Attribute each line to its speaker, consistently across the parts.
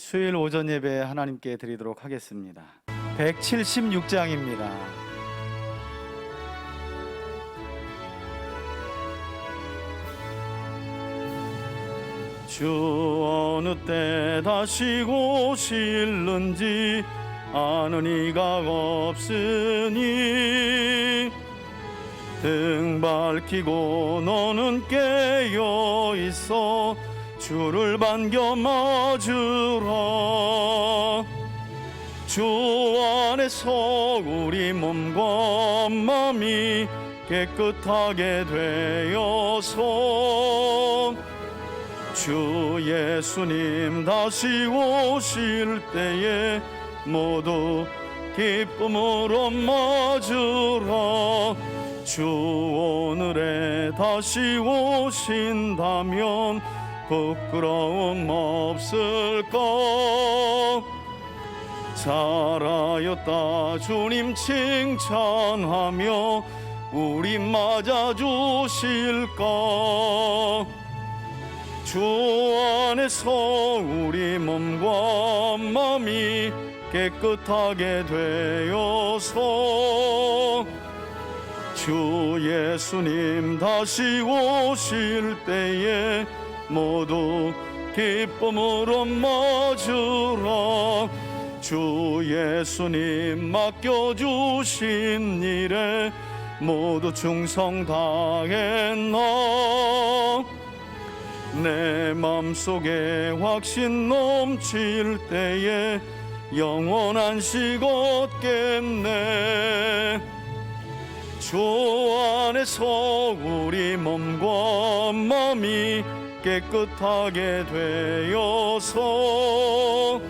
Speaker 1: 수요일 오전 예배 하나님께 드리도록 하겠습니다. 176장입니다. 주 어느 때 다시 오실는지 아는 이가 없으니 등 밝히고 너는 깨어 있어 주를 반겨 맞으라. 주 안에서 우리 몸과 마음이 깨끗하게 되어서 주 예수님 다시 오실 때에 모두 기쁨으로 맞으라. 주 오늘에 다시 오신다면 부끄러움 없을까? 잘하였다 주님 칭찬하며 우리 맞아주실까? 주 안에서 우리 몸과 마음이 깨끗하게 되어서 주 예수님 다시 오실 때에 모두 기쁨으로 맞으라. 주 예수님 맡겨주신 일에 모두 충성 다했나? 내 맘속에 확신 넘칠 때에 영원한 식 얻겠네. 주 안에서 우리 몸과 마음이 깨끗하게 되어서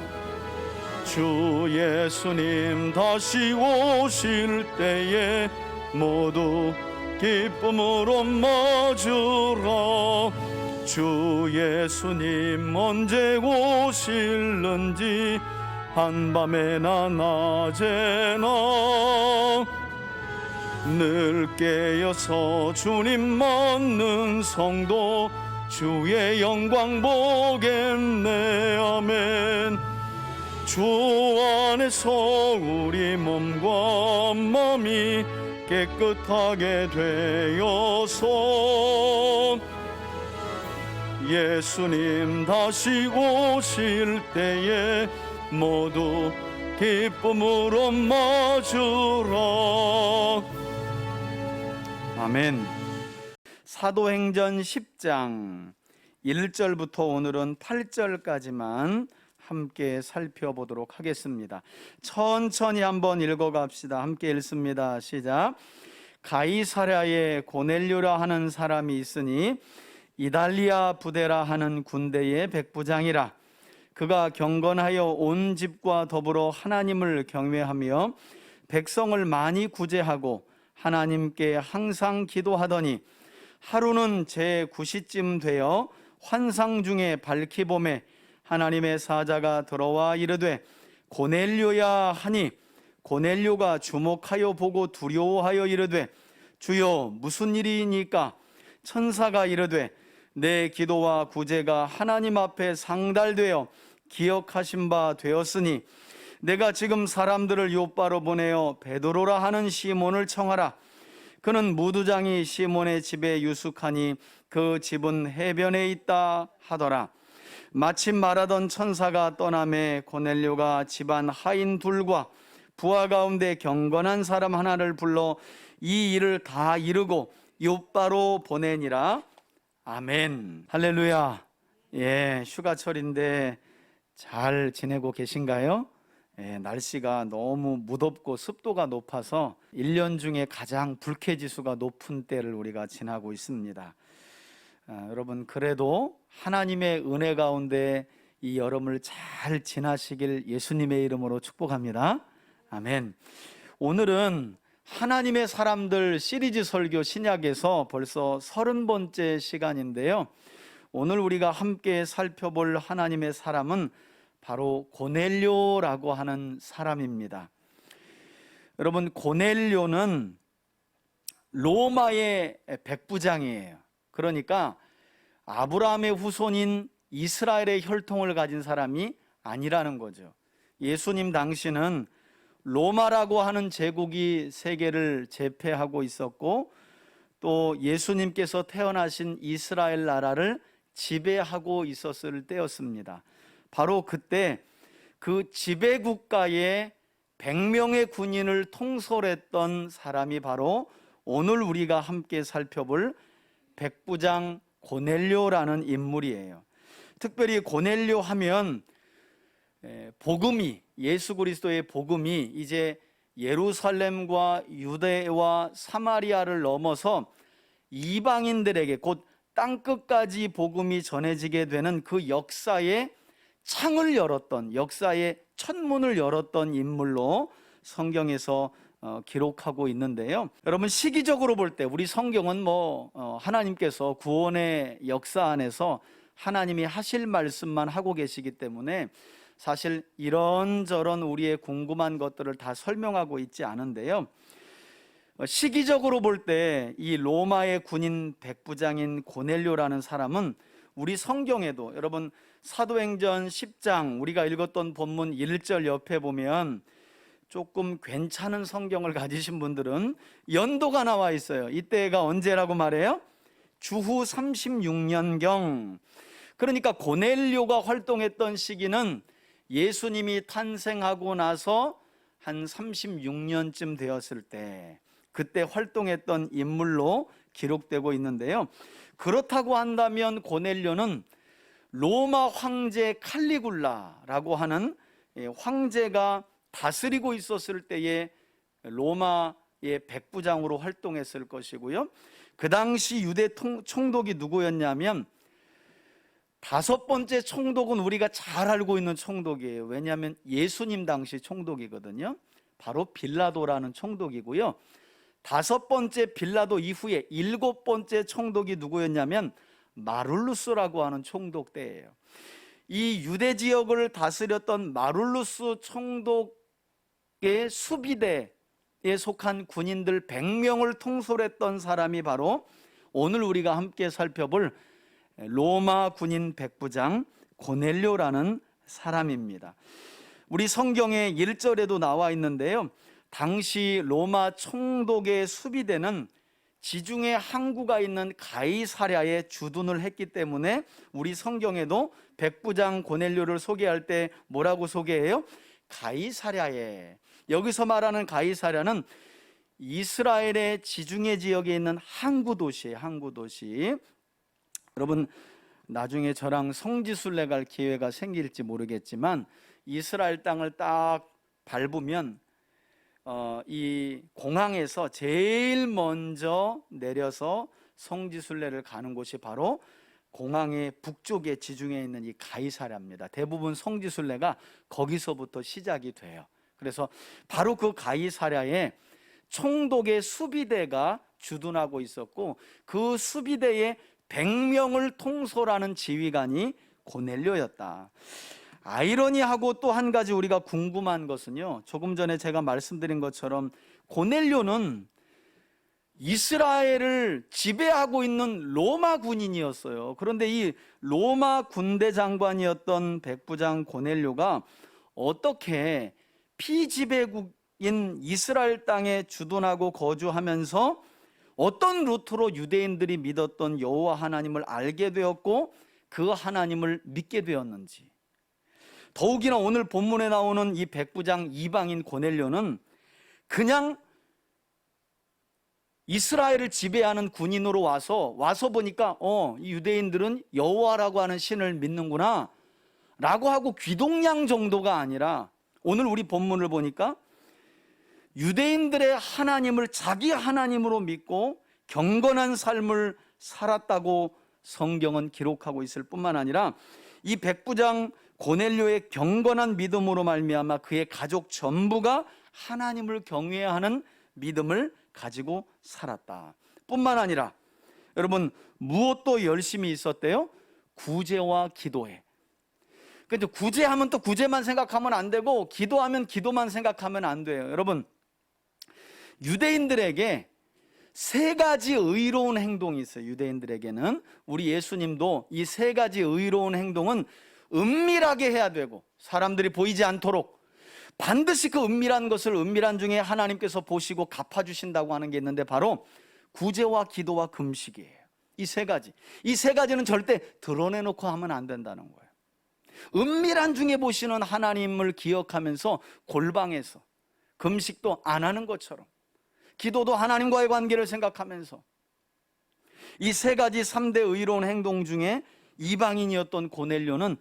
Speaker 1: 주 예수님 다시 오실 때에 모두 기쁨으로 맞으라. 주 예수님 언제 오실는지 한밤에나 낮에나 늘 깨어서 주님 맞는 성도 주의 영광 보겠네. 아멘. 주 안에서 우리 몸과 마음이 깨끗하게 되어서 예수님 다시 오실 때에 모두 기쁨으로 맞으라. 아멘. 사도행전 10장 1절부터 오늘은 8절까지만 함께 살펴보도록 하겠습니다. 천천히 한번 읽어갑시다. 함께 읽습니다. 시작. 가이사랴에 고넬료라 하는 사람이 있으니 이달리아 부대라 하는 군대의 백부장이라. 그가 경건하여 온 집과 더불어 하나님을 경외하며 백성을 많이 구제하고 하나님께 항상 기도하더니 하루는 제9시쯤 되어 환상 중에 밝히 봄에 하나님의 사자가 들어와 이르되 고넬료야 하니 고넬료가 주목하여 보고 두려워하여 이르되 주여 무슨 일이니까? 천사가 이르되 내 기도와 구제가 하나님 앞에 상달되어 기억하신 바 되었으니 내가 지금 사람들을 요바로 보내어 베드로라 하는 시몬을 청하라. 그는 무두장이 시몬의 집에 유숙하니 그 집은 해변에 있다 하더라. 마침 말하던 천사가 떠나매 고넬료가 집안 하인 둘과 부하 가운데 경건한 사람 하나를 불러 이 일을 다 이루고 요바로 보내니라. 아멘. 할렐루야. 예, 휴가철인데 잘 지내고 계신가요? 날씨가 너무 무덥고 습도가 높아서 1년 중에 가장 불쾌지수가 높은 때를 우리가 지나고 있습니다. 여러분 그래도 하나님의 은혜 가운데 이 여름을 잘 지나시길 예수님의 이름으로 축복합니다. 아멘. 오늘은 하나님의 사람들 시리즈 설교 신약에서 벌써 30번째 시간인데요, 오늘 우리가 함께 살펴볼 하나님의 사람은 바로 고넬료라고 하는 사람입니다. 여러분 고넬료는 로마의 백부장이에요. 그러니까 아브라함의 후손인 이스라엘의 혈통을 가진 사람이 아니라는 거죠. 예수님 당시는 로마라고 하는 제국이 세계를 제패하고 있었고, 또 예수님께서 태어나신 이스라엘 나라를 지배하고 있었을 때였습니다. 바로 그때 그 지배국가의 100명의 군인을 통솔했던 사람이 바로 오늘 우리가 함께 살펴볼 백부장 고넬료라는 인물이에요. 특별히 고넬료 하면 복음이, 예수 그리스도의 복음이 이제 예루살렘과 유대와 사마리아를 넘어서 이방인들에게 곧 땅끝까지 복음이 전해지게 되는 그 역사의 창을 열었던, 역사의 천문을 열었던 인물로 성경에서 기록하고 있는데요. 여러분, 시기적으로 볼 때 우리 성경은 하나님께서 구원의 역사 안에서 하나님이 하실 말씀만 하고 계시기 때문에 사실 이런저런 우리의 궁금한 것들을 다 설명하고 있지 않은데요. 시기적으로 볼 때 이 로마의 군인 백부장인 고넬료라는 사람은 우리 성경에도, 여러분 사도행전 10장 우리가 읽었던 본문 1절 옆에 보면 조금 괜찮은 성경을 가지신 분들은 연도가 나와 있어요. 이때가 언제라고 말해요? 주후 36년경. 그러니까 고넬료가 활동했던 시기는 예수님이 탄생하고 나서 한 36년쯤 되었을 때, 그때 활동했던 인물로 기록되고 있는데요. 그렇다고 한다면 고넬료는 로마 황제 칼리굴라라고 하는 황제가 다스리고 있었을 때에 로마의 백부장으로 활동했을 것이고요. 그 당시 유대 총독이 누구였냐면, 5번째 총독은 우리가 잘 알고 있는 총독이에요. 왜냐하면 예수님 당시 총독이거든요. 바로 빌라도라는 총독이고요. 5번째 빌라도 이후에 7번째 총독이 누구였냐면 마룰루스라고 하는 총독 때예요. 이 유대 지역을 다스렸던 마룰루스 총독의 수비대에 속한 군인들 100명을 통솔했던 사람이 바로 오늘 우리가 함께 살펴볼 로마 군인 백부장 고넬료라는 사람입니다. 우리 성경의 1절에도 나와 있는데요, 당시 로마 총독의 수비대는 지중해 항구가 있는 가이사랴에 주둔을 했기 때문에 우리 성경에도 백부장 고넬료를 소개할 때 뭐라고 소개해요? 가이사랴에. 여기서 말하는 가이사랴는 이스라엘의 지중해 지역에 있는 항구 도시예요. 항구 도시. 여러분, 나중에 저랑 성지순례 갈 기회가 생길지 모르겠지만 이스라엘 땅을 딱 밟으면 이 공항에서 제일 먼저 내려서 성지순례를 가는 곳이 바로 공항의 북쪽에 지중해에 있는 이 가이사랴입니다. 대부분 성지순례가 거기서부터 시작이 돼요. 그래서 바로 그 가이사랴에 총독의 수비대가 주둔하고 있었고, 그 수비대에 100명을 통솔하는 지휘관이 고넬료였다. 아이러니하고 또 한 가지 우리가 궁금한 것은요, 조금 전에 제가 말씀드린 것처럼 고넬료는 이스라엘을 지배하고 있는 로마 군인이었어요. 그런데 이 로마 군대 장관이었던 백부장 고넬료가 어떻게 피지배국인 이스라엘 땅에 주둔하고 거주하면서 어떤 루트로 유대인들이 믿었던 여호와 하나님을 알게 되었고 그 하나님을 믿게 되었는지, 더욱이나 오늘 본문에 나오는 이 백부장 이방인 고넬료는 그냥 이스라엘을 지배하는 군인으로 와서 보니까 이 유대인들은 여호와라고 하는 신을 믿는구나 라고 하고 귀동냥 정도가 아니라, 오늘 우리 본문을 보니까 유대인들의 하나님을 자기 하나님으로 믿고 경건한 삶을 살았다고 성경은 기록하고 있을 뿐만 아니라, 이 백부장 고넬료의 경건한 믿음으로 말미암아 그의 가족 전부가 하나님을 경외하는 믿음을 가지고 살았다. 뿐만 아니라 여러분, 무엇도 열심히 있었대요? 구제와 기도해. 근데 구제하면 또 구제만 생각하면 안 되고, 기도하면 기도만 생각하면 안 돼요. 여러분, 유대인들에게 3가지 의로운 행동이 있어요. 유대인들에게는. 우리 예수님도 이 3가지 의로운 행동은 은밀하게 해야 되고 사람들이 보이지 않도록 반드시 그 은밀한 것을 은밀한 중에 하나님께서 보시고 갚아주신다고 하는 게 있는데 바로 구제와 기도와 금식이에요. 이 세 가지. 이 세 가지는 절대 드러내놓고 하면 안 된다는 거예요. 은밀한 중에 보시는 하나님을 기억하면서 골방에서 금식도 안 하는 것처럼 기도도 하나님과의 관계를 생각하면서 이 세 가지 3대 의로운 행동 중에 이방인이었던 고넬료는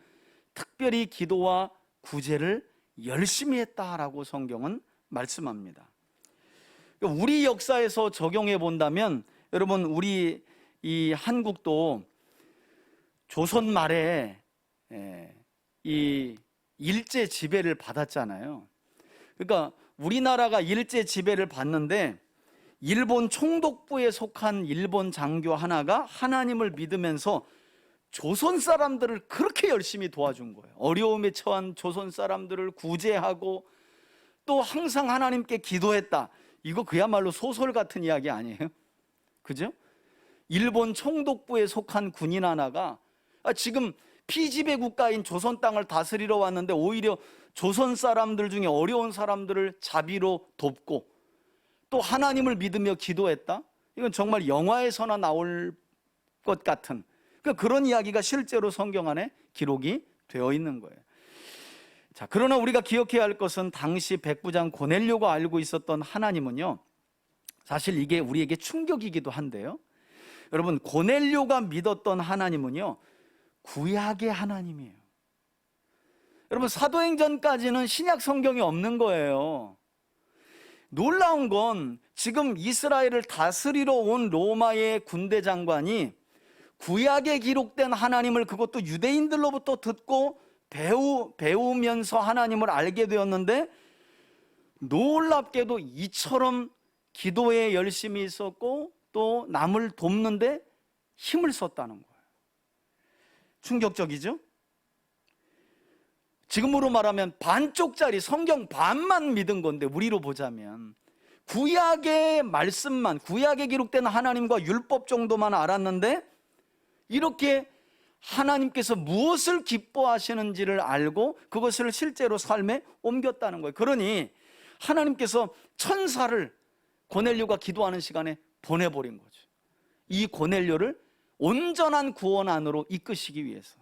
Speaker 1: 특별히 기도와 구제를 열심히 했다라고 성경은 말씀합니다. 우리 역사에서 적용해 본다면 여러분 우리 이 한국도 조선 말에 이 일제 지배를 받았잖아요. 그러니까 우리나라가 일제 지배를 받는데 일본 총독부에 속한 일본 장교 하나가 하나님을 믿으면서 조선 사람들을 그렇게 열심히 도와준 거예요. 어려움에 처한 조선 사람들을 구제하고 또 항상 하나님께 기도했다. 이거 그야말로 소설 같은 이야기 아니에요? 그죠? 일본 총독부에 속한 군인 하나가 지금 피지배 국가인 조선 땅을 다스리러 왔는데 오히려 조선 사람들 중에 어려운 사람들을 자비로 돕고 또 하나님을 믿으며 기도했다? 이건 정말 영화에서나 나올 것 같은 그런 이야기가 실제로 성경 안에 기록이 되어 있는 거예요. 자, 그러나 우리가 기억해야 할 것은 당시 백부장 고넬료가 알고 있었던 하나님은요, 사실 이게 우리에게 충격이기도 한데요, 여러분 고넬료가 믿었던 하나님은요 구약의 하나님이에요. 여러분 사도행전까지는 신약 성경이 없는 거예요. 놀라운 건 지금 이스라엘을 다스리러 온 로마의 군대 장관이 구약에 기록된 하나님을 그것도 유대인들로부터 듣고 배우면서 하나님을 알게 되었는데 놀랍게도 이처럼 기도에 열심히 있었고 또 남을 돕는데 힘을 썼다는 거예요. 충격적이죠? 지금으로 말하면 반쪽짜리 성경 반만 믿은 건데 우리로 보자면 구약의 말씀만, 구약에 기록된 하나님과 율법 정도만 알았는데 이렇게 하나님께서 무엇을 기뻐하시는지를 알고 그것을 실제로 삶에 옮겼다는 거예요. 그러니 하나님께서 천사를 고넬료가 기도하는 시간에 보내버린 거죠. 이 고넬료를 온전한 구원 안으로 이끄시기 위해서.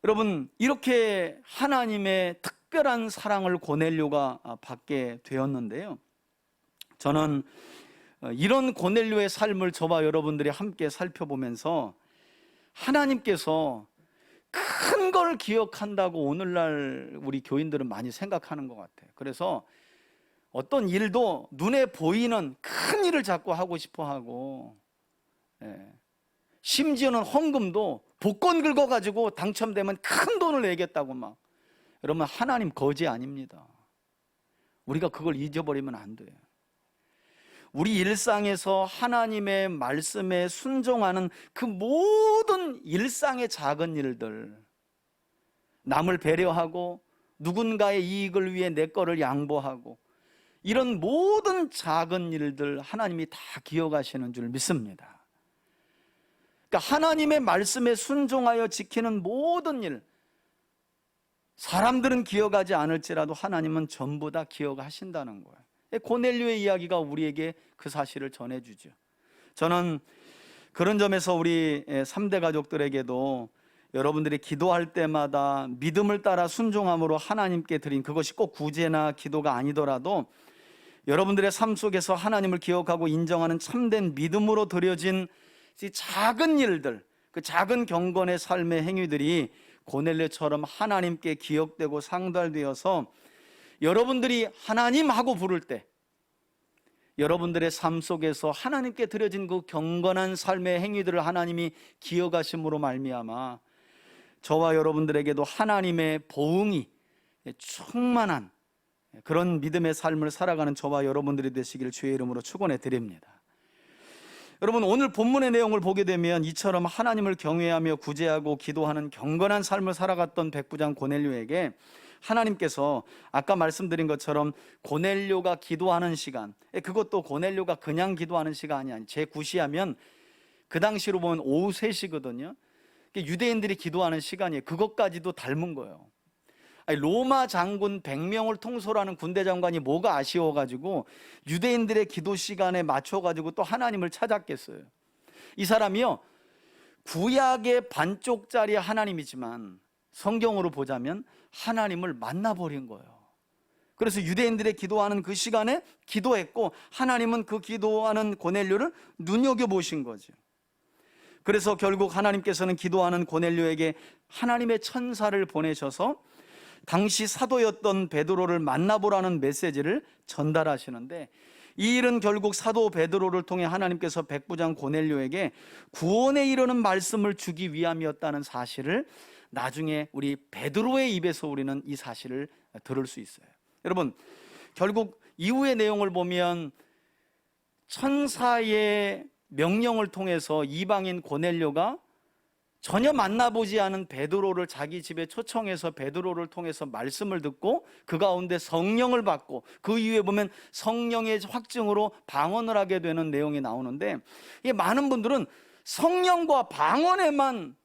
Speaker 1: 여러분 이렇게 하나님의 특별한 사랑을 고넬료가 받게 되었는데요, 저는 이런 고넬료의 삶을 저와 여러분들이 함께 살펴보면서 하나님께서 큰 걸 기억한다고 오늘날 우리 교인들은 많이 생각하는 것 같아요. 그래서 어떤 일도 눈에 보이는 큰 일을 자꾸 하고 싶어 하고, 심지어는 헌금도 복권 긁어가지고 당첨되면 큰 돈을 내겠다고 막. 여러분 하나님 거지 아닙니다. 우리가 그걸 잊어버리면 안 돼요. 우리 일상에서 하나님의 말씀에 순종하는 그 모든 일상의 작은 일들, 남을 배려하고 누군가의 이익을 위해 내 거를 양보하고 이런 모든 작은 일들 하나님이 다 기억하시는 줄 믿습니다. 그러니까 하나님의 말씀에 순종하여 지키는 모든 일, 사람들은 기억하지 않을지라도 하나님은 전부 다 기억하신다는 거예요. 고넬료의 이야기가 우리에게 그 사실을 전해주죠. 저는 그런 점에서 우리 3대 가족들에게도 여러분들이 기도할 때마다 믿음을 따라 순종함으로 하나님께 드린 그것이 꼭 구제나 기도가 아니더라도 여러분들의 삶 속에서 하나님을 기억하고 인정하는 참된 믿음으로 드려진 작은 일들, 그 작은 경건의 삶의 행위들이 고넬료처럼 하나님께 기억되고 상달되어서 여러분들이 하나님 하고 부를 때 여러분들의 삶 속에서 하나님께 드려진 그 경건한 삶의 행위들을 하나님이 기억하심으로 말미암아 저와 여러분들에게도 하나님의 보응이 충만한 그런 믿음의 삶을 살아가는 저와 여러분들이 되시기를 주의 이름으로 축원해 드립니다. 여러분 오늘 본문의 내용을 보게 되면 이처럼 하나님을 경외하며 구제하고 기도하는 경건한 삶을 살아갔던 백부장 고넬료에게 하나님께서 아까 말씀드린 것처럼 고넬료가 기도하는 시간, 그것도 고넬료가 그냥 기도하는 시간이 아니, 제 구시하면 그 당시로 보면 오후 3시거든요. 유대인들이 기도하는 시간이에요. 그것까지도 닮은 거예요. 아니, 로마 장군 100명을 통솔하는 군대 장관이 뭐가 아쉬워가지고 유대인들의 기도 시간에 맞춰가지고 또 하나님을 찾았겠어요. 이 사람이요, 구약의 반쪽짜리 하나님이지만 성경으로 보자면 하나님을 만나버린 거예요. 그래서 유대인들의 기도하는 그 시간에 기도했고, 하나님은 그 기도하는 고넬료를 눈여겨보신 거죠. 그래서 결국 하나님께서는 기도하는 고넬료에게 하나님의 천사를 보내셔서 당시 사도였던 베드로를 만나보라는 메시지를 전달하시는데, 이 일은 결국 사도 베드로를 통해 하나님께서 백부장 고넬료에게 구원에 이르는 말씀을 주기 위함이었다는 사실을 나중에 우리 베드로의 입에서 우리는 이 사실을 들을 수 있어요. 여러분, 결국 이후의 내용을 보면 천사의 명령을 통해서 이방인 고넬료가 전혀 만나보지 않은 베드로를 자기 집에 초청해서 베드로를 통해서 말씀을 듣고 그 가운데 성령을 받고, 그 이후에 보면 성령의 확증으로 방언을 하게 되는 내용이 나오는데, 이게 많은 분들은 성령과 방언에만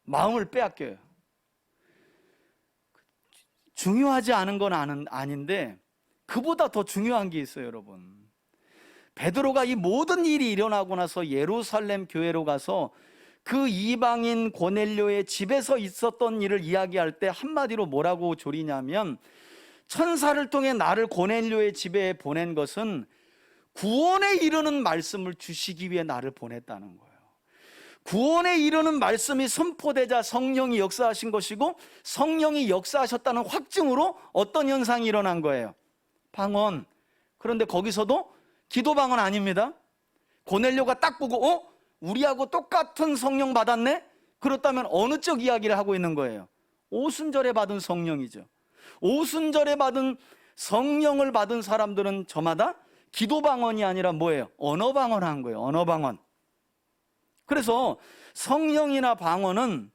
Speaker 1: 마음을 빼앗겨요. 중요하지 않은 건 아닌데 그보다 더 중요한 게 있어요, 여러분. 베드로가 이 모든 일이 일어나고 나서 예루살렘 교회로 가서 그 이방인 고넬료의 집에서 있었던 일을 이야기할 때 한마디로 뭐라고 조리냐면, 천사를 통해 나를 고넬료의 집에 보낸 것은 구원에 이르는 말씀을 주시기 위해 나를 보냈다는 거예요. 구원에 이르는 말씀이 선포되자 성령이 역사하신 것이고, 성령이 역사하셨다는 확증으로 어떤 현상이 일어난 거예요? 방언. 그런데 거기서도 기도 방언 아닙니다. 고넬료가 딱 보고 우리하고 똑같은 성령 받았네? 그렇다면 어느 쪽 이야기를 하고 있는 거예요? 오순절에 받은 성령이죠. 오순절에 받은 성령을 받은 사람들은 저마다 기도 방언이 아니라 뭐예요? 언어 방언 한 거예요. 언어 방언. 그래서 성령이나 방언은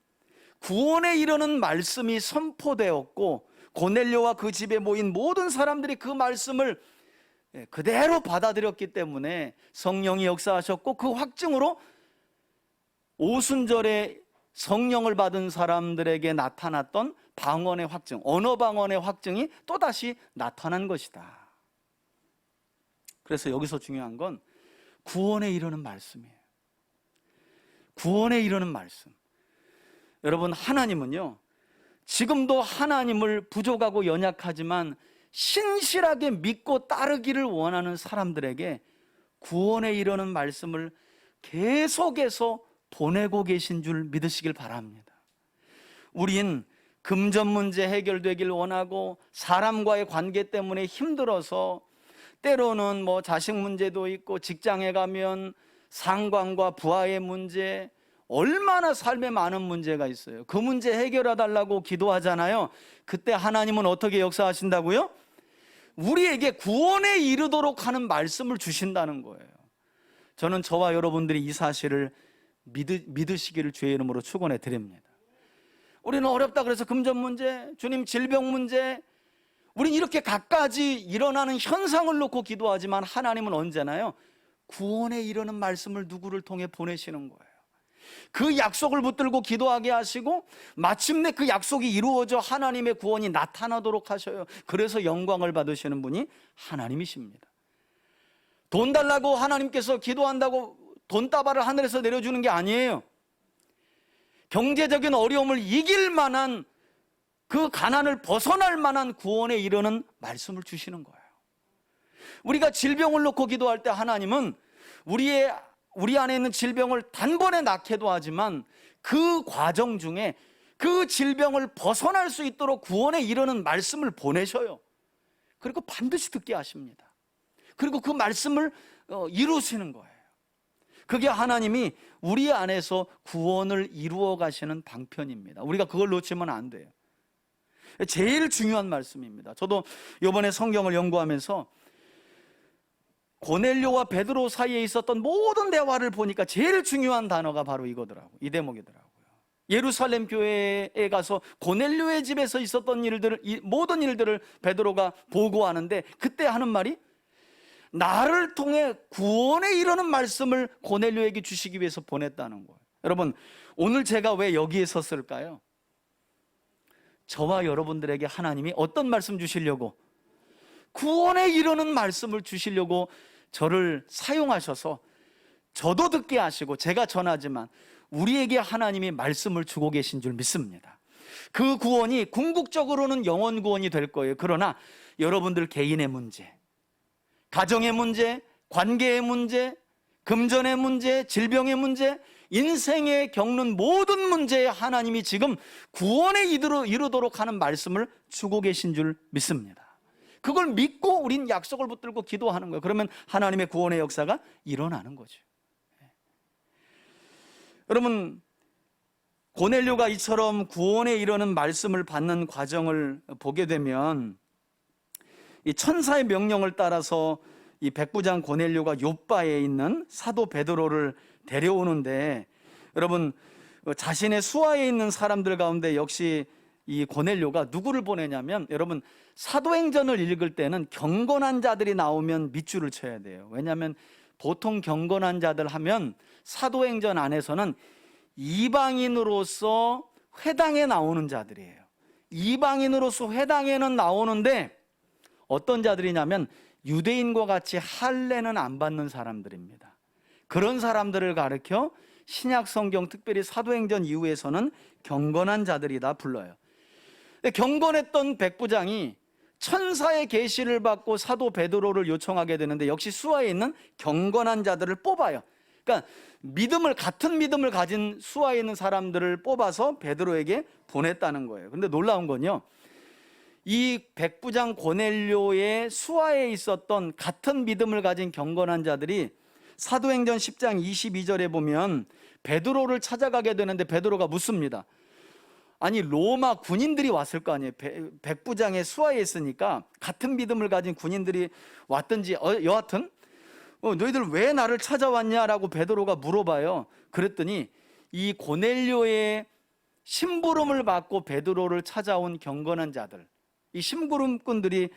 Speaker 1: 구원에 이르는 말씀이 선포되었고, 고넬료와 그 집에 모인 모든 사람들이 그 말씀을 그대로 받아들였기 때문에 성령이 역사하셨고, 그 확증으로 오순절에 성령을 받은 사람들에게 나타났던 방언의 확증, 언어 방언의 확증이 또다시 나타난 것이다. 그래서 여기서 중요한 건 구원에 이르는 말씀이에요. 구원에 이르는 말씀. 여러분, 하나님은요, 지금도 하나님을 부족하고 연약하지만 신실하게 믿고 따르기를 원하는 사람들에게 구원에 이르는 말씀을 계속해서 보내고 계신 줄 믿으시길 바랍니다. 우린 금전 문제 해결되길 원하고, 사람과의 관계 때문에 힘들어서, 때로는 자식 문제도 있고, 직장에 가면 상관과 부하의 문제, 얼마나 삶에 많은 문제가 있어요. 그 문제 해결해 달라고 기도하잖아요. 그때 하나님은 어떻게 역사하신다고요? 우리에게 구원에 이르도록 하는 말씀을 주신다는 거예요. 저는 저와 여러분들이 이 사실을 믿으시기를 주의 이름으로 축원해 드립니다. 우리는 어렵다 그래서 금전 문제, 주님 질병 문제, 우린 이렇게 갖가지 일어나는 현상을 놓고 기도하지만 하나님은 언제나요, 구원에 이르는 말씀을 누구를 통해 보내시는 거예요. 그 약속을 붙들고 기도하게 하시고, 마침내 그 약속이 이루어져 하나님의 구원이 나타나도록 하셔요. 그래서 영광을 받으시는 분이 하나님이십니다. 돈 달라고 하나님께서 기도한다고 돈다발을 하늘에서 내려주는 게 아니에요. 경제적인 어려움을 이길 만한, 그 가난을 벗어날 만한 구원에 이르는 말씀을 주시는 거예요. 우리가 질병을 놓고 기도할 때 하나님은 우리 안에 있는 질병을 단번에 낫게도 하지만 그 과정 중에 그 질병을 벗어날 수 있도록 구원에 이르는 말씀을 보내셔요. 그리고 반드시 듣게 하십니다. 그리고 그 말씀을 이루시는 거예요. 그게 하나님이 우리 안에서 구원을 이루어 가시는 방편입니다. 우리가 그걸 놓치면 안 돼요. 제일 중요한 말씀입니다. 저도 이번에 성경을 연구하면서 고넬료와 베드로 사이에 있었던 모든 대화를 보니까 제일 중요한 단어가 바로 이거더라고요. 이 대목이더라고요. 예루살렘 교회에 가서 고넬료의 집에서 있었던 모든 일들을 베드로가 보고하는데, 그때 하는 말이 나를 통해 구원에 이르는 말씀을 고넬료에게 주시기 위해서 보냈다는 거예요. 여러분, 오늘 제가 왜 여기에 섰을까요? 저와 여러분들에게 하나님이 어떤 말씀 주시려고, 구원에 이르는 말씀을 주시려고 저를 사용하셔서 저도 듣게 하시고 제가 전하지만 우리에게 하나님이 말씀을 주고 계신 줄 믿습니다. 그 구원이 궁극적으로는 영원 구원이 될 거예요. 그러나 여러분들 개인의 문제, 가정의 문제, 관계의 문제, 금전의 문제, 질병의 문제, 인생에 겪는 모든 문제에 하나님이 지금 구원에 이르도록 하는 말씀을 주고 계신 줄 믿습니다. 그걸 믿고 우린 약속을 붙들고 기도하는 거예요. 그러면 하나님의 구원의 역사가 일어나는 거죠. 여러분, 고넬료가 이처럼 구원에 이르는 말씀을 받는 과정을 보게 되면 이 천사의 명령을 따라서 이 백부장 고넬료가 욥바에 있는 사도 베드로를 데려오는데, 여러분, 자신의 수하에 있는 사람들 가운데 역시 이 고넬료가 누구를 보내냐면, 여러분, 사도행전을 읽을 때는 경건한 자들이 나오면 밑줄을 쳐야 돼요. 왜냐하면 보통 경건한 자들 하면 사도행전 안에서는 이방인으로서 회당에 나오는 자들이에요. 이방인으로서 회당에는 나오는데 어떤 자들이냐면 유대인과 같이 할례는 안 받는 사람들입니다. 그런 사람들을 가리켜 신약 성경, 특별히 사도행전 이후에서는 경건한 자들이다 불러요. 경건했던 백부장이 천사의 계시를 받고 사도 베드로를 요청하게 되는데 역시 수하에 있는 경건한 자들을 뽑아요. 그러니까 같은 믿음을 가진 수하에 있는 사람들을 뽑아서 베드로에게 보냈다는 거예요. 그런데 놀라운 건요, 이 백부장 고넬료의 수하에 있었던 같은 믿음을 가진 경건한 자들이 사도행전 10장 22절에 보면 베드로를 찾아가게 되는데 베드로가 묻습니다. 아니, 로마 군인들이 왔을 거 아니에요. 백부장의 수하에 있으니까 같은 믿음을 가진 군인들이 왔든지 여하튼 너희들 왜 나를 찾아왔냐라고 베드로가 물어봐요. 그랬더니 이 고넬료의 심부름을 받고 베드로를 찾아온 경건한 자들, 이 심부름꾼들이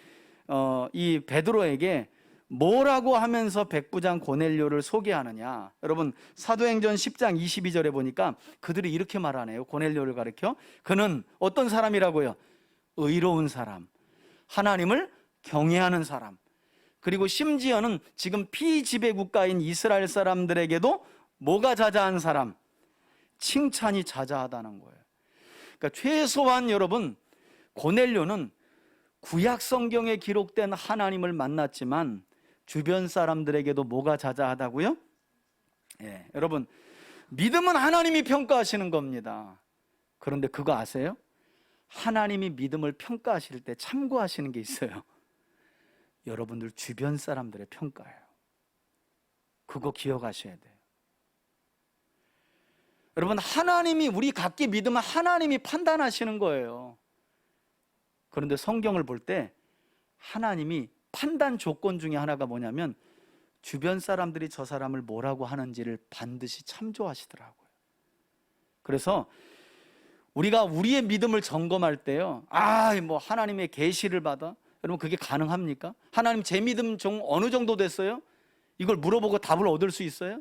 Speaker 1: 이 베드로에게 뭐라고 하면서 백부장 고넬료를 소개하느냐. 여러분, 사도행전 10장 22절에 보니까 그들이 이렇게 말하네요. 고넬료를 가리켜. 그는 어떤 사람이라고요? 의로운 사람, 하나님을 경외하는 사람, 그리고 심지어는 지금 피지배 국가인 이스라엘 사람들에게도 뭐가 자자한 사람? 칭찬이 자자하다는 거예요. 그러니까 최소한 여러분, 고넬료는 구약 성경에 기록된 하나님을 만났지만 주변 사람들에게도 뭐가 자자하다고요? 여러분, 믿음은 하나님이 평가하시는 겁니다. 그런데 그거 아세요? 하나님이 믿음을 평가하실 때 참고하시는 게 있어요. 여러분들 주변 사람들의 평가예요. 그거 기억하셔야 돼요. 여러분, 하나님이, 우리 각기 믿으면 하나님이 판단하시는 거예요. 그런데 성경을 볼 때 하나님이 판단 조건 중에 하나가 뭐냐면 주변 사람들이 저 사람을 뭐라고 하는지를 반드시 참조하시더라고요. 그래서 우리가 우리의 믿음을 점검할 때요, 뭐 하나님의 계시를 받아? 여러분, 그게 가능합니까? 하나님, 제 믿음 어느 정도 됐어요? 이걸 물어보고 답을 얻을 수 있어요?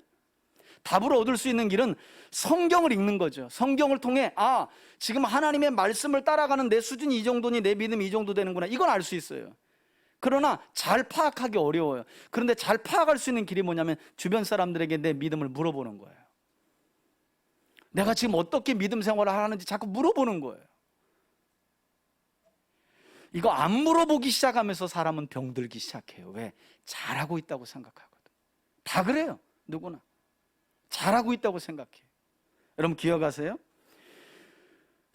Speaker 1: 답을 얻을 수 있는 길은 성경을 읽는 거죠. 성경을 통해 지금 하나님의 말씀을 따라가는 내 수준이 이 정도니 내 믿음이 이 정도 되는구나, 이건 알 수 있어요. 그러나 잘 파악하기 어려워요. 그런데 잘 파악할 수 있는 길이 뭐냐면 주변 사람들에게 내 믿음을 물어보는 거예요. 내가 지금 어떻게 믿음 생활을 하는지 자꾸 물어보는 거예요. 이거 안 물어보기 시작하면서 사람은 병들기 시작해요. 왜? 잘하고 있다고 생각하거든. 다 그래요. 누구나 잘하고 있다고 생각해요. 여러분, 기억하세요?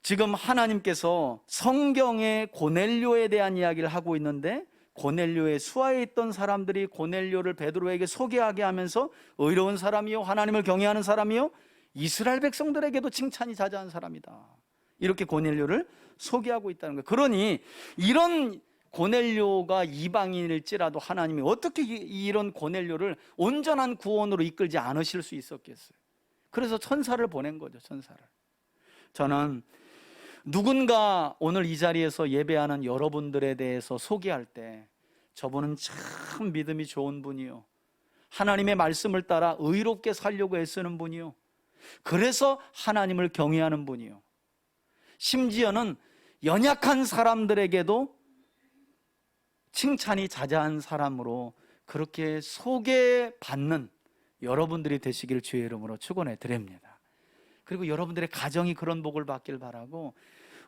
Speaker 1: 지금 하나님께서 성경의 고넬료에 대한 이야기를 하고 있는데 고넬료의 수하에 있던 사람들이 고넬료를 베드로에게 소개하게 하면서 의로운 사람이요, 하나님을 경외하는 사람이요, 이스라엘 백성들에게도 칭찬이 자자한 사람이다, 이렇게 고넬료를 소개하고 있다는 거예요. 그러니 이런 고넬료가 이방인일지라도 하나님이 어떻게 이런 고넬료를 온전한 구원으로 이끌지 않으실 수 있었겠어요? 그래서 천사를 보낸 거죠. 천사를. 저는 누군가 오늘 이 자리에서 예배하는 여러분들에 대해서 소개할 때 저분은 참 믿음이 좋은 분이요, 하나님의 말씀을 따라 의롭게 살려고 애쓰는 분이요, 그래서 하나님을 경외하는 분이요, 심지어는 연약한 사람들에게도 칭찬이 자자한 사람으로 그렇게 소개받는 여러분들이 되시길 주의 이름으로 축원해 드립니다. 그리고 여러분들의 가정이 그런 복을 받길 바라고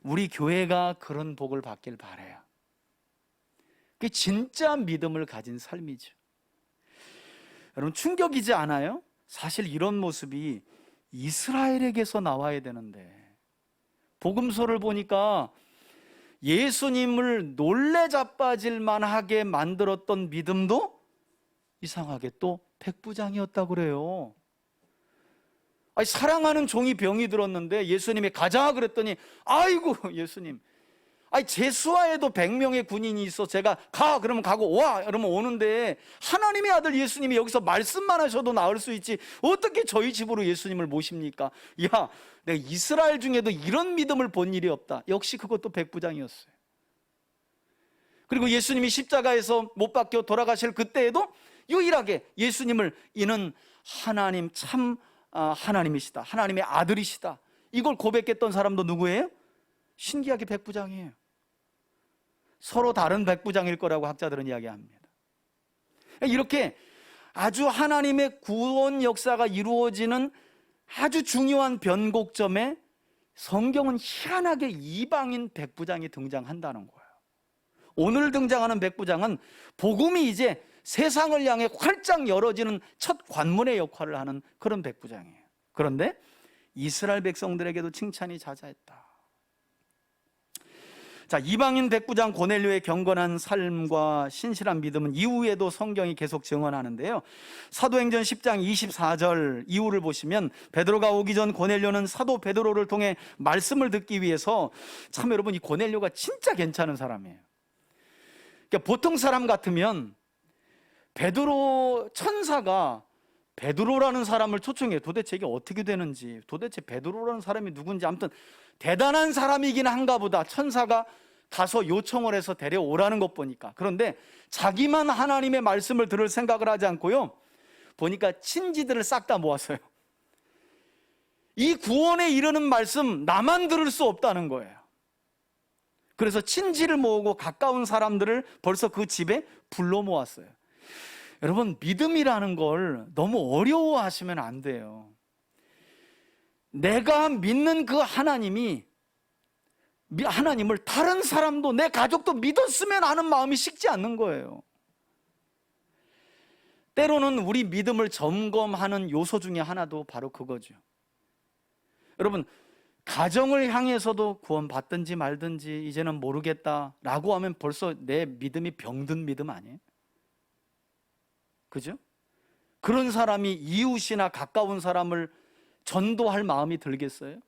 Speaker 1: 우리 교회가 그런 복을 받길 바라요. 그게 진짜 믿음을 가진 삶이죠. 여러분, 충격이지 않아요? 사실 이런 모습이 이스라엘에게서 나와야 되는데, 복음서를 보니까 예수님을 놀래 자빠질 만하게 만들었던 믿음도 이상하게 또 백부장이었다고 그래요. 아니, 사랑하는 종이 병이 들었는데 예수님이 가자 그랬더니, 아이고 예수님, 아니 제수하에도 100명의 군인이 있어 제가 가 그러면 가고 와 그러면 오는데, 하나님의 아들 예수님이 여기서 말씀만 하셔도 나을 수 있지 어떻게 저희 집으로 예수님을 모십니까? 야, 내가 이스라엘 중에도 이런 믿음을 본 일이 없다. 역시 그것도 백부장이었어요. 그리고 예수님이 십자가에서 못 박혀 돌아가실 그때에도 유일하게 예수님을, 이는 하나님 참 하나님이시다, 하나님의 아들이시다, 이걸 고백했던 사람도 누구예요? 신기하게 백부장이에요. 서로 다른 백부장일 거라고 학자들은 이야기합니다. 이렇게 아주 하나님의 구원 역사가 이루어지는 아주 중요한 변곡점에 성경은 희한하게 이방인 백부장이 등장한다는 거예요. 오늘 등장하는 백부장은 복음이 이제 세상을 향해 활짝 열어지는 첫 관문의 역할을 하는 그런 백부장이에요. 그런데 이스라엘 백성들에게도 칭찬이 자자했다. 자, 이방인 백부장 고넬료의 경건한 삶과 신실한 믿음은 이후에도 성경이 계속 증언하는데요, 사도행전 10장 24절 이후를 보시면 베드로가 오기 전 고넬료는 사도 베드로를 통해 말씀을 듣기 위해서, 참 여러분, 이 고넬료가 진짜 괜찮은 사람이에요. 그러니까 보통 사람 같으면 베드로 천사가 베드로라는 사람을 초청해요. 도대체 이게 어떻게 되는지, 도대체 베드로라는 사람이 누군지, 아무튼 대단한 사람이긴 한가 보다, 천사가 가서 요청을 해서 데려오라는 것 보니까. 그런데 자기만 하나님의 말씀을 들을 생각을 하지 않고요, 보니까 친지들을 싹 다 모았어요. 이 구원에 이르는 말씀 나만 들을 수 없다는 거예요. 그래서 친지를 모으고 가까운 사람들을 벌써 그 집에 불러 모았어요. 여러분, 믿음이라는 걸 너무 어려워하시면 안 돼요. 내가 믿는 그 하나님을 다른 사람도, 내 가족도 믿었으면 하는 마음이 식지 않는 거예요. 때로는 우리 믿음을 점검하는 요소 중에 하나도 바로 그거죠. 여러분, 가정을 향해서도 구원 받든지 말든지 이제는 모르겠다라고 하면 벌써 내 믿음이 병든 믿음 아니에요? 그죠? 그런 사람이 이웃이나 가까운 사람을 전도할 마음이 들겠어요?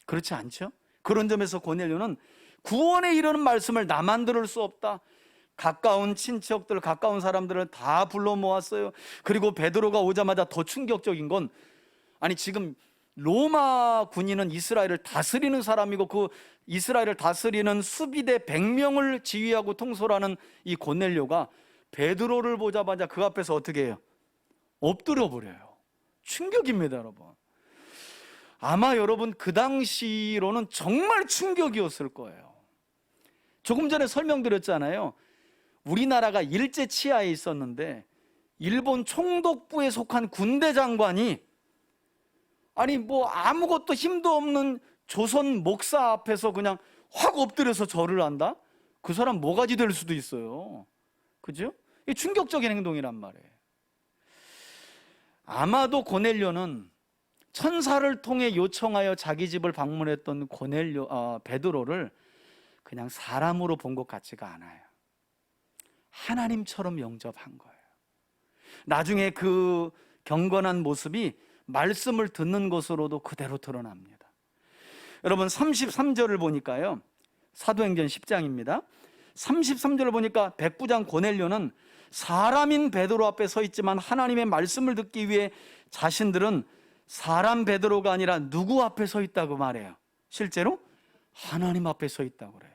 Speaker 1: 그렇지 않죠? 그런 점에서 고넬료는 구원에 이르는 말씀을 나만 들을 수 없다, 가까운 친척들, 가까운 사람들을 다 불러 모았어요. 그리고 베드로가 오자마자 더 충격적인 건, 아니 지금 로마 군인은 이스라엘을 다스리는 사람이고, 그 이스라엘을 다스리는 수비대 100명을 지휘하고 통솔하는 이 고넬료가 베드로를 보자마자 그 앞에서 어떻게 해요? 엎드려 버려요. 충격입니다, 여러분. 아마 여러분 그 당시로는 정말 충격이었을 거예요. 조금 전에 설명드렸잖아요. 우리나라가 일제 치하에 있었는데 일본 총독부에 속한 군대 장관이, 아니 뭐 아무것도 힘도 없는 조선 목사 앞에서 그냥 확 엎드려서 절을 한다? 그 사람 뭐가지 될 수도 있어요. 그죠? 이게 충격적인 행동이란 말이에요. 아마도 고넬료는 천사를 통해 요청하여 자기 집을 방문했던 베드로를 그냥 사람으로 본 것 같지가 않아요. 하나님처럼 영접한 거예요. 나중에 그 경건한 모습이 말씀을 듣는 것으로도 그대로 드러납니다. 여러분, 33절을 보니까요, 사도행전 10장입니다. 33절을 보니까 백부장 고넬료는 사람인 베드로 앞에 서 있지만 하나님의 말씀을 듣기 위해 자신들은 사람 베드로가 아니라 누구 앞에 서 있다고 말해요? 실제로 하나님 앞에 서 있다고 그래요.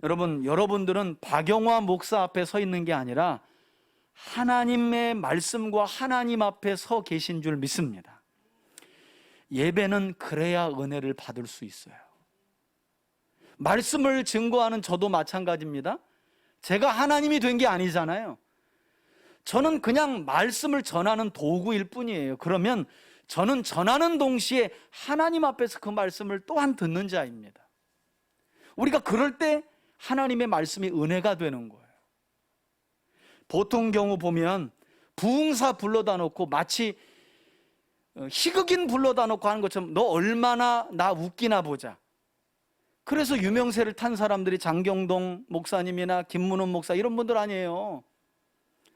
Speaker 1: 여러분, 여러분들은 박영화 목사 앞에 서 있는 게 아니라 하나님의 말씀과 하나님 앞에 서 계신 줄 믿습니다. 예배는 그래야 은혜를 받을 수 있어요. 말씀을 증거하는 저도 마찬가지입니다. 제가 하나님이 된 게 아니잖아요. 저는 그냥 말씀을 전하는 도구일 뿐이에요. 그러면 저는 전하는 동시에 하나님 앞에서 그 말씀을 또한 듣는 자입니다. 우리가 그럴 때 하나님의 말씀이 은혜가 되는 거예요. 보통 경우 보면 부흥사 불러다 놓고 마치 희극인 불러다 놓고 하는 것처럼 너 얼마나 나 웃기나 보자. 그래서 유명세를 탄 사람들이 장경동 목사님이나 김문훈 목사 이런 분들 아니에요.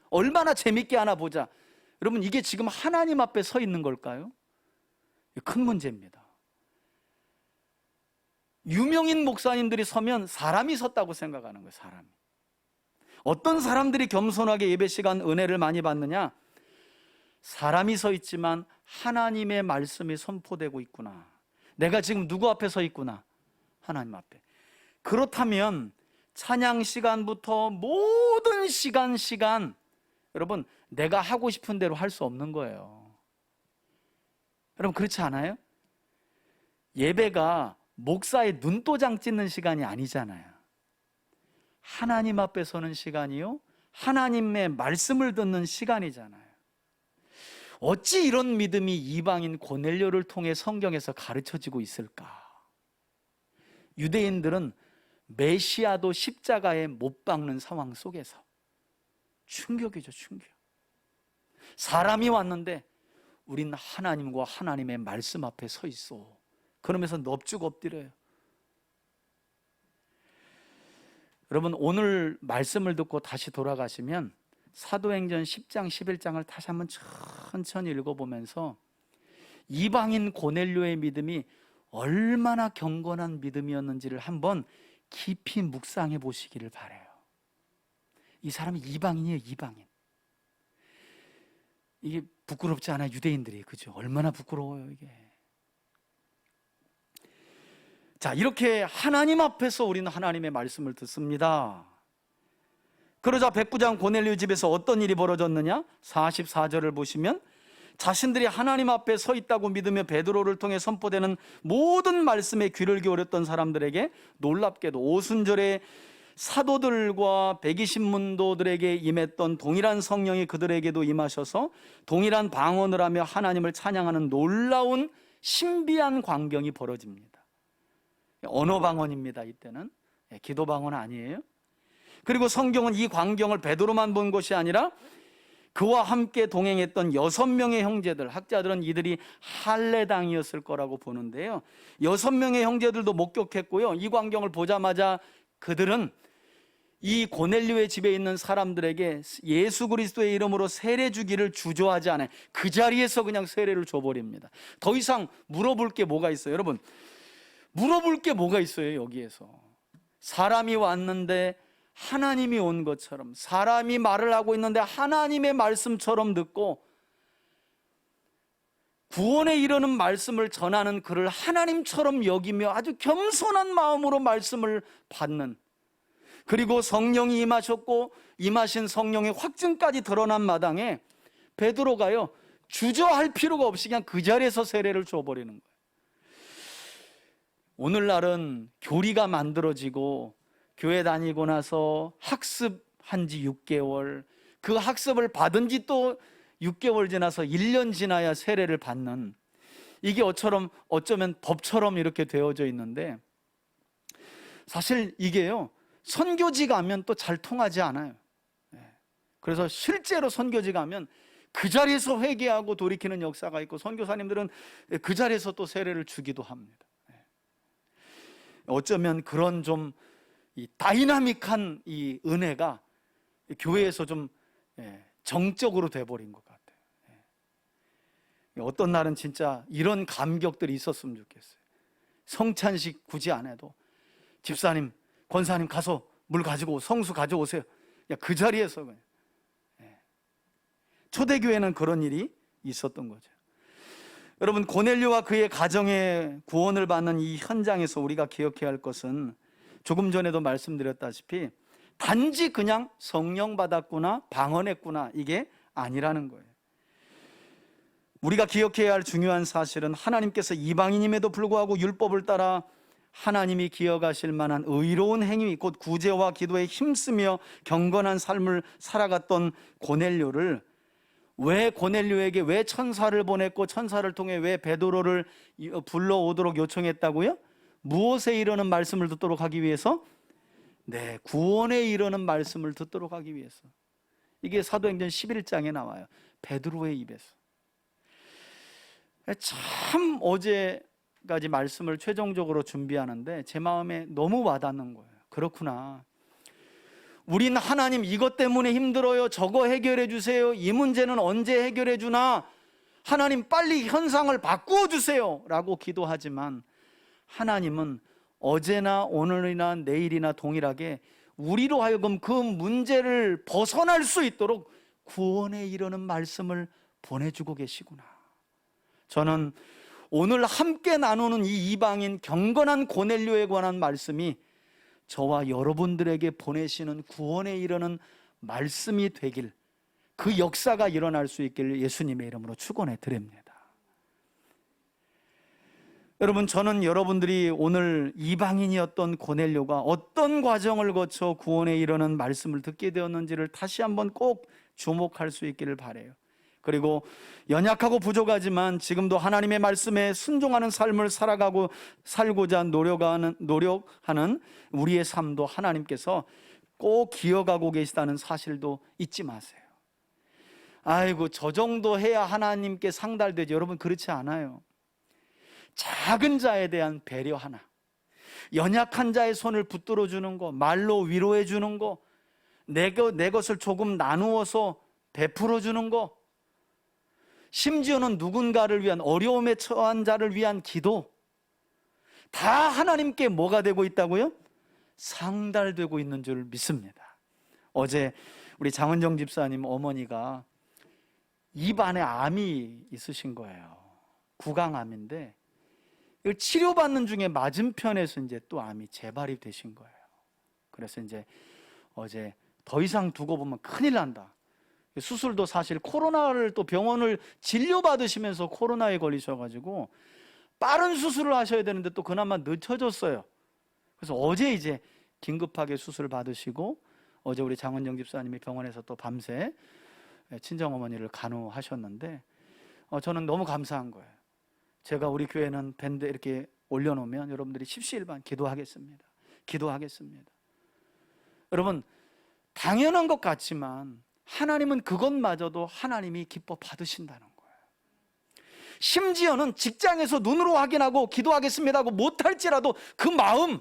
Speaker 1: 얼마나 재밌게 하나 보자. 여러분, 이게 지금 하나님 앞에 서 있는 걸까요? 큰 문제입니다. 유명인 목사님들이 서면 사람이 섰다고 생각하는 거예요. 사람이. 어떤 사람들이 겸손하게 예배 시간 은혜를 많이 받느냐? 사람이 서 있지만 하나님의 말씀이 선포되고 있구나. 내가 지금 누구 앞에 서 있구나. 하나님 앞에. 그렇다면 찬양 시간부터 모든 시간 여러분, 내가 하고 싶은 대로 할 수 없는 거예요. 여러분, 그렇지 않아요? 예배가 목사의 눈도장 찢는 시간이 아니잖아요. 하나님 앞에 서는 시간이요, 하나님의 말씀을 듣는 시간이잖아요. 어찌 이런 믿음이 이방인 고넬료를 통해 성경에서 가르쳐지고 있을까? 유대인들은 메시아도 십자가에 못 박는 상황 속에서 충격이죠, 충격. 사람이 왔는데 우린 하나님과 하나님의 말씀 앞에 서 있어. 그러면서 넙죽 엎드려요. 여러분, 오늘 말씀을 듣고 다시 돌아가시면 사도행전 10장 11장을 다시 한번 천천히 읽어보면서 이방인 고넬료의 믿음이 얼마나 경건한 믿음이었는지를 한번 깊이 묵상해 보시기를 바라요. 이 사람이 이방인이에요, 이방인. 이게 부끄럽지 않아요, 유대인들이. 그죠? 얼마나 부끄러워요, 이게. 자, 이렇게 하나님 앞에서 우리는 하나님의 말씀을 듣습니다. 그러자 백부장 고넬료 집에서 어떤 일이 벌어졌느냐? 44절을 보시면 자신들이 하나님 앞에 서 있다고 믿으며 베드로를 통해 선포되는 모든 말씀에 귀를 기울였던 사람들에게 놀랍게도 오순절에 사도들과 백이신문도들에게 임했던 동일한 성령이 그들에게도 임하셔서 동일한 방언을 하며 하나님을 찬양하는 놀라운 신비한 광경이 벌어집니다. 언어 방언입니다. 이때는 기도 방언 아니에요. 그리고 성경은 이 광경을 베드로만 본 것이 아니라 그와 함께 동행했던 6명의 형제들, 학자들은 이들이 할례당이었을 거라고 보는데요, 6명의 형제들도 목격했고요. 이 광경을 보자마자 그들은 이 고넬료의 집에 있는 사람들에게 예수 그리스도의 이름으로 세례 주기를 주저하지 않아요. 그 자리에서 그냥 세례를 줘버립니다. 더 이상 물어볼 게 뭐가 있어요? 여러분, 물어볼 게 뭐가 있어요? 여기에서 사람이 왔는데 하나님이 온 것처럼, 사람이 말을 하고 있는데 하나님의 말씀처럼 듣고 구원에 이르는 말씀을 전하는 그를 하나님처럼 여기며 아주 겸손한 마음으로 말씀을 받는, 그리고 성령이 임하셨고 임하신 성령의 확증까지 드러난 마당에 베드로가요, 주저할 필요가 없이 그냥 그 자리에서 세례를 줘버리는 거예요. 오늘날은 교리가 만들어지고 교회 다니고 나서 학습한 지 6개월, 그 학습을 받은 지 또 6개월 지나서 1년 지나야 세례를 받는, 이게 어쩌면 법처럼 이렇게 되어져 있는데, 사실 이게요, 선교지 가면 또 잘 통하지 않아요. 그래서 실제로 선교지 가면 그 자리에서 회개하고 돌이키는 역사가 있고, 선교사님들은 그 자리에서 또 세례를 주기도 합니다. 어쩌면 그런 좀 이 다이나믹한 이 은혜가 교회에서 좀 정적으로 돼버린 것 같아요. 어떤 날은 진짜 이런 감격들이 있었으면 좋겠어요. 성찬식 굳이 안 해도 집사님, 권사님 가서 물 가지고 성수 가져오세요. 그 자리에서 그냥. 초대교회는 그런 일이 있었던 거죠. 여러분, 고넬료와 그의 가정의 구원을 받는 이 현장에서 우리가 기억해야 할 것은 조금 전에도 말씀드렸다시피 단지 그냥 성령 받았구나, 방언했구나, 이게 아니라는 거예요. 우리가 기억해야 할 중요한 사실은 하나님께서 이방인임에도 불구하고 율법을 따라 하나님이 기억하실 만한 의로운 행위, 곧 구제와 기도에 힘쓰며 경건한 삶을 살아갔던 고넬료를 왜 고넬료에게 왜 천사를 보냈고 천사를 통해 왜 베드로를 불러오도록 요청했다고요? 무엇에 이르는 말씀을 듣도록 하기 위해서? 네, 구원에 이르는 말씀을 듣도록 하기 위해서. 이게 사도행전 11장에 나와요. 베드로의 입에서. 참 어제까지 말씀을 최종적으로 준비하는데 제 마음에 너무 와닿는 거예요. 그렇구나. 우린 하나님 이것 때문에 힘들어요. 저거 해결해 주세요. 이 문제는 언제 해결해 주나? 하나님 빨리 현상을 바꾸어 주세요. 라고 기도하지만 하나님은 어제나 오늘이나 내일이나 동일하게 우리로 하여금 그 문제를 벗어날 수 있도록 구원에 이르는 말씀을 보내주고 계시구나. 저는 오늘 함께 나누는 이 이방인 경건한 고넬료에 관한 말씀이 저와 여러분들에게 보내시는 구원에 이르는 말씀이 되길, 그 역사가 일어날 수 있기를 예수님의 이름으로 축원해 드립니다. 여러분, 저는 여러분들이 오늘 이방인이었던 고넬료가 어떤 과정을 거쳐 구원에 이르는 말씀을 듣게 되었는지를 다시 한번 꼭 주목할 수 있기를 바라요. 그리고 연약하고 부족하지만 지금도 하나님의 말씀에 순종하는 삶을 살고자 노력하는 우리의 삶도 하나님께서 꼭 기억하고 계시다는 사실도 잊지 마세요. 아이고, 저 정도 해야 하나님께 상달되지. 여러분, 그렇지 않아요. 작은 자에 대한 배려 하나, 연약한 자의 손을 붙들어 주는 거, 말로 위로해 주는 거, 내 것을 조금 나누어서 베풀어 주는 거, 심지어는 누군가를 위한, 어려움에 처한 자를 위한 기도, 다 하나님께 뭐가 되고 있다고요? 상달되고 있는 줄 믿습니다. 어제 우리 장은정 집사님 어머니가 입안에 암이 있으신 거예요. 구강암인데 이걸 치료받는 중에 맞은편에서 이제 또 암이 재발이 되신 거예요. 그래서 이제 어제 더 이상 두고 보면 큰일 난다. 수술도 사실 코로나를 또 병원을 진료받으시면서 코로나에 걸리셔가지고 빠른 수술을 하셔야 되는데 또 그나마 늦춰졌어요. 그래서 어제 이제 긴급하게 수술 받으시고 어제 우리 장원정 집사님이 병원에서 또 밤새 친정어머니를 간호하셨는데 저는 너무 감사한 거예요. 제가 우리 교회는 밴드 이렇게 올려놓으면 여러분들이 십시일반 기도하겠습니다. 기도하겠습니다. 여러분, 당연한 것 같지만 하나님은 그것마저도 하나님이 기뻐 받으신다는 거예요. 심지어는 직장에서 눈으로 확인하고 기도하겠습니다 하고 못할지라도 그 마음,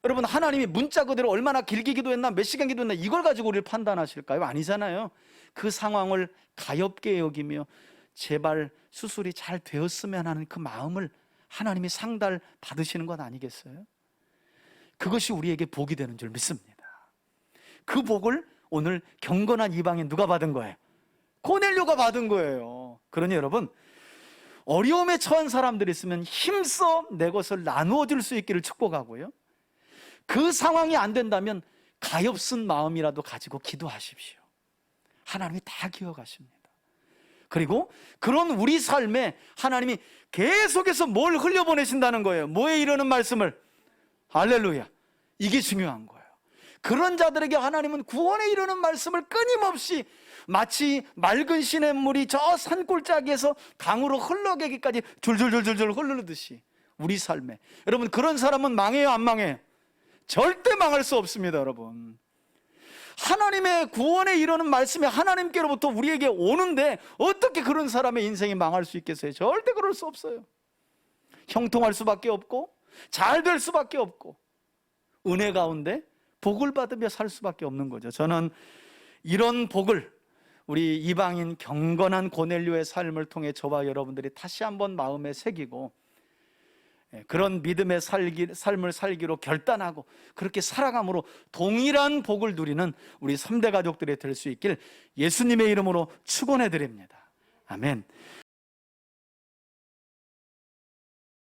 Speaker 1: 여러분, 하나님이 문자 그대로 얼마나 길게 기도했나 몇 시간 기도했나 이걸 가지고 우리를 판단하실까요? 아니잖아요. 그 상황을 가엾게 여기며 제발 수술이 잘 되었으면 하는 그 마음을 하나님이 상달 받으시는 것 아니겠어요? 그것이 우리에게 복이 되는 줄 믿습니다. 그 복을 오늘 경건한 이방인 누가 받은 거예요? 고넬료가 받은 거예요. 그러니 여러분, 어려움에 처한 사람들이 있으면 힘써 내 것을 나누어 줄 수 있기를 축복하고요, 그 상황이 안 된다면 가엾은 마음이라도 가지고 기도하십시오. 하나님이 다 기억하십니다. 그리고 그런 우리 삶에 하나님이 계속해서 뭘 흘려보내신다는 거예요. 뭐에 이르는 말씀을? 할렐루야. 이게 중요한 거예요. 그런 자들에게 하나님은 구원에 이르는 말씀을 끊임없이 마치 맑은 시냇물이 저 산골짜기에서 강으로 흘러가기까지 줄줄줄줄 흐르듯이 우리 삶에, 여러분, 그런 사람은 망해요, 안 망해요? 절대 망할 수 없습니다. 여러분, 하나님의 구원에 이르는 말씀이 하나님께로부터 우리에게 오는데 어떻게 그런 사람의 인생이 망할 수 있겠어요? 절대 그럴 수 없어요. 형통할 수밖에 없고 잘 될 수밖에 없고 은혜 가운데 복을 받으며 살 수밖에 없는 거죠. 저는 이런 복을 우리 이방인 경건한 고넬료의 삶을 통해 저와 여러분들이 다시 한번 마음에 새기고 그런 믿음의 삶을 살기로 결단하고 그렇게 살아감으로 동일한 복을 누리는 우리 3대 가족들이 될 수 있길 예수님의 이름으로 축원해 드립니다. 아멘.